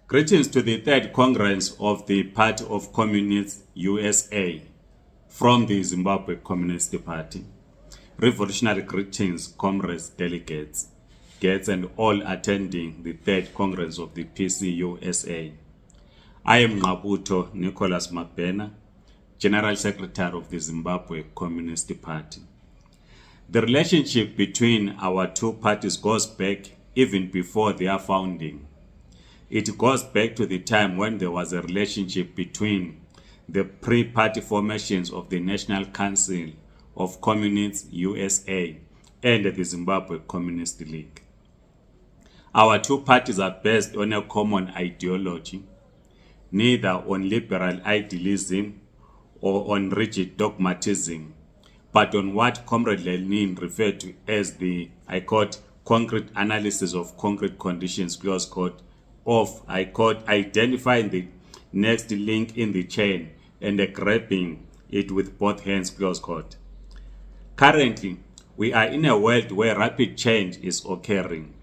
Greetings to the Third Congress of the Party of Communists USA from the Zimbabwe Communist Party. Revolutionary greetings, comrades, delegates, guests, and all attending the Third Congress of the PC USA. I am Ngqabutho Mabhena, General Secretary of the Zimbabwe Communist Party. The relationship between our two parties goes back even before their founding. It goes back to the time when there was a relationship between the pre-party formations of the National Council of Communists USA and the Zimbabwe Communist League. Our two parties are based on a common ideology, neither on liberal idealism or on rigid dogmatism, but on what Comrade Lenin referred to as the, I quote, concrete analysis of concrete conditions, close quote, of, I quote, identifying the next link in the chain and grabbing it with both hands, close quote. Currently, we are in a world where rapid change is occurring.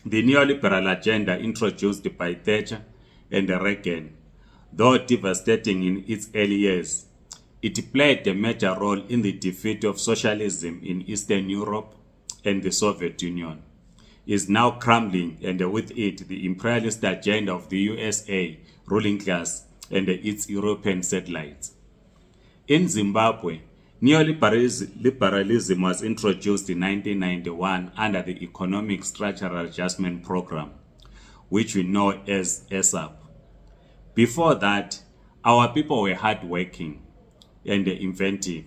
The neoliberal agenda introduced by Thatcher and Reagan, though devastating in its early years, it played a major role in the defeat of socialism in Eastern Europe and the Soviet Union, is now crumbling, and with it the imperialist agenda of the USA ruling class and its European satellites. In Zimbabwe, neoliberalism was introduced in 1991 under the Economic Structural Adjustment Program, which we know as ESAP. Before that, our people were hardworking and inventive.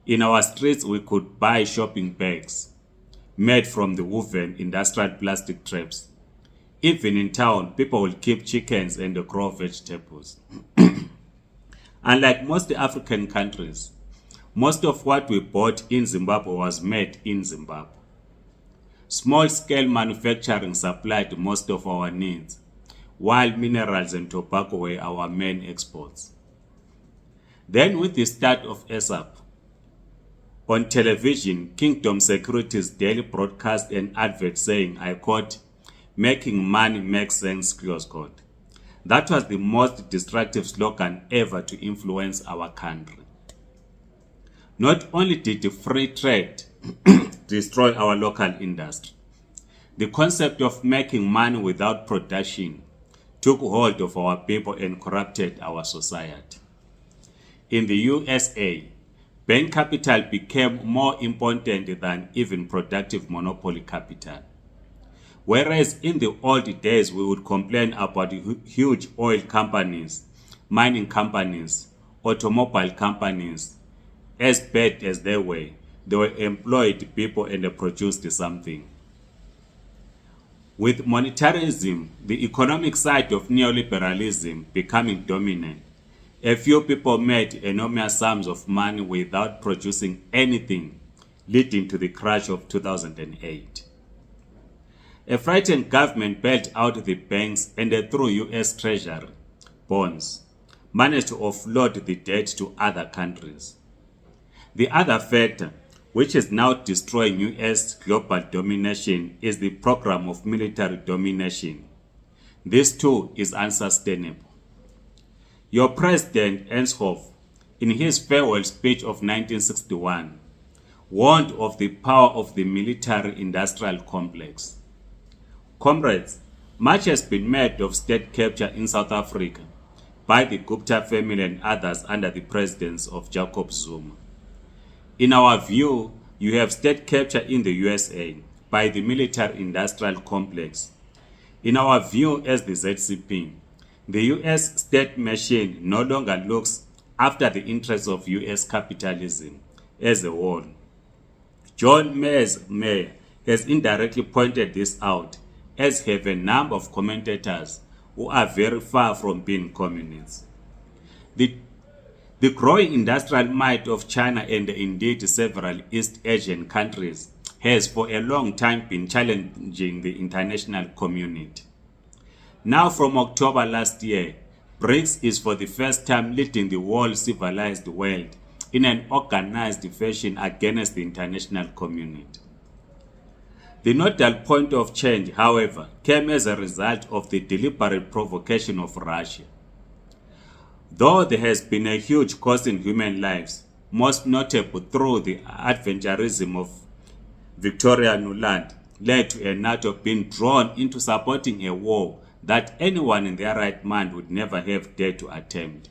In our streets, we could buy shopping bags made from the woven industrial plastic traps. Even in town, people will keep chickens and grow vegetables. Unlike most African countries, most of what we bought in Zimbabwe was made in Zimbabwe. Small-scale manufacturing supplied most of our needs, while minerals and tobacco were our main exports. Then, with the start of ESAP, on television, Kingdom Securities daily broadcast an advert saying, I quote, making money makes sense, close quote. That was the most destructive slogan ever to influence our country. Not only did free trade destroy our local industry, the concept of making money without production took hold of our people and corrupted our society. In the USA, bank capital became more important than even productive monopoly capital. Whereas in the old days, we would complain about huge oil companies, mining companies, automobile companies. As bad as they were employed people and they produced something. With monetarism, the economic side of neoliberalism becoming dominant, a few people made enormous sums of money without producing anything, leading to the crash of 2008. A frightened government bailed out the banks and through US Treasury bonds, managed to offload the debt to other countries. The other factor, which is now destroying US global domination, is the program of military domination. This too is unsustainable. Your president, Eisenhower, in his farewell speech of 1961, warned of the power of the military-industrial complex. Comrades, much has been made of state capture in South Africa by the Gupta family and others under the presidency of Jacob Zuma. In our view, you have state capture in the USA by the military-industrial complex. In our view as the ZCP, the US state machine no longer looks after the interests of US capitalism as a whole. John Mayer has indirectly pointed this out, as have a number of commentators who are very far from being communists. The growing industrial might of China and indeed several East Asian countries has for a long time been challenging the international community. Now from October last year, BRICS is for the first time leading the whole civilized world in an organized fashion against the international community. The nodal point of change, however, came as a result of the deliberate provocation of Russia. Though there has been a huge cost in human lives, most notable through the adventurism of Victoria Nuland, led to a NATO being drawn into supporting a war that anyone in their right mind would never have dared to attempt.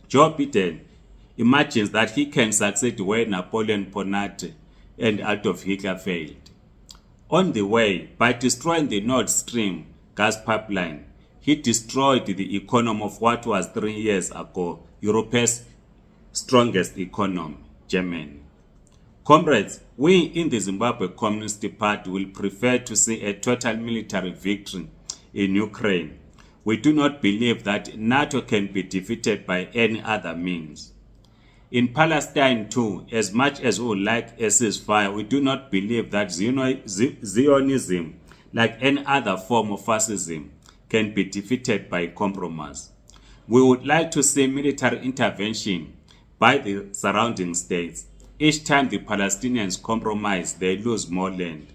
Joe Biden imagines that he can succeed where Napoleon Bonaparte and Adolf Hitler failed. On the way, by destroying the Nord Stream gas pipeline, he destroyed the economy of what was 3 years ago Europe's strongest economy, Germany. Comrades, we in the Zimbabwe Communist Party will prefer to see a total military victory in Ukraine. We do not believe that NATO can be defeated by any other means. In Palestine too, as much as we would like a ceasefire, we do not believe that Zionism, like any other form of fascism, can be defeated by compromise. We would like to see military intervention by the surrounding states. Each time the Palestinians compromise, they lose more land.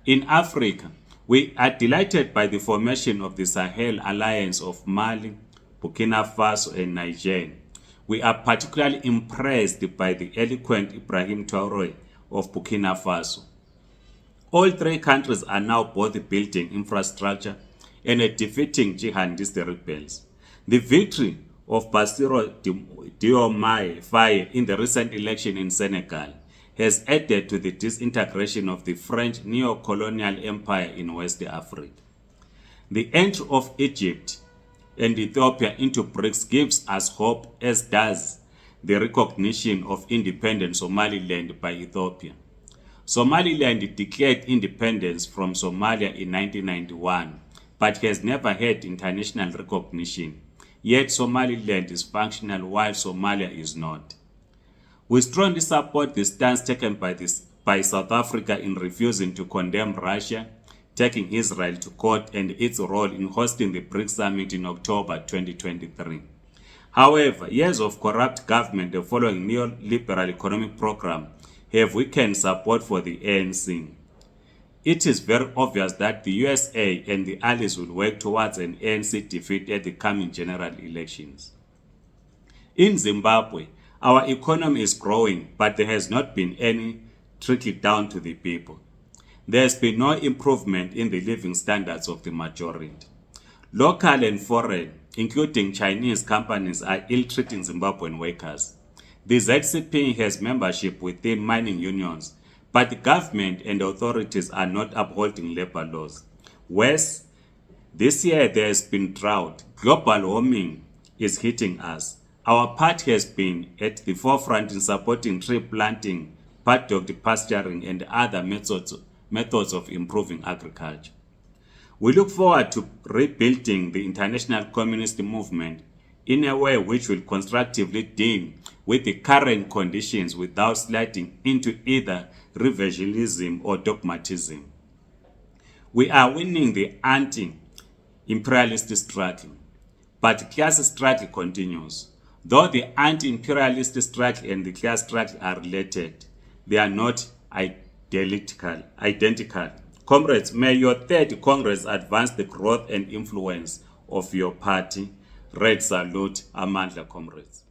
In Africa, we are delighted by the formation of the Sahel Alliance of Mali, Burkina Faso, and Niger. We are particularly impressed by the eloquent Ibrahim Traoré of Burkina Faso. All three countries are now both building infrastructure and defeating jihadist rebels. The victory of Bassirou Diomaye Faye in the recent election in Senegal has added to the disintegration of the French neo-colonial empire in West Africa. The entry of Egypt and Ethiopia into BRICS gives us hope, as does the recognition of independent Somaliland by Ethiopia. Somaliland declared independence from Somalia in 1991, but has never had international recognition. Yet Somaliland is functional while Somalia is not. We strongly support the stance taken by South Africa in refusing to condemn Russia, taking Israel to court, and its role in hosting the BRICS summit in October 2023. However, years of corrupt government and following neoliberal economic program have weakened support for the ANC. It is very obvious that the USA and the allies will work towards an ANC defeat at the coming general elections. In Zimbabwe, our economy is growing, but there has not been any trickle down to the people. There has been no improvement in the living standards of the majority. Local and foreign, including Chinese companies, are ill-treating Zimbabwean workers. The ZCP has membership within mining unions, but the government and authorities are not upholding labor laws. Worse, this year there has been drought. Global warming is hitting us. Our party has been at the forefront in supporting tree planting, paddock pasturing, and other methods of improving agriculture. We look forward to rebuilding the international communist movement in a way which will constructively deal with the current conditions without sliding into either revisionism or dogmatism. We are winning the anti-imperialist struggle, but class struggle continues. Though the anti-imperialist struggle and the class struggle are related, they are not identical. Comrades, may your third Congress advance the growth and influence of your party. Red salute, Amandla, comrades.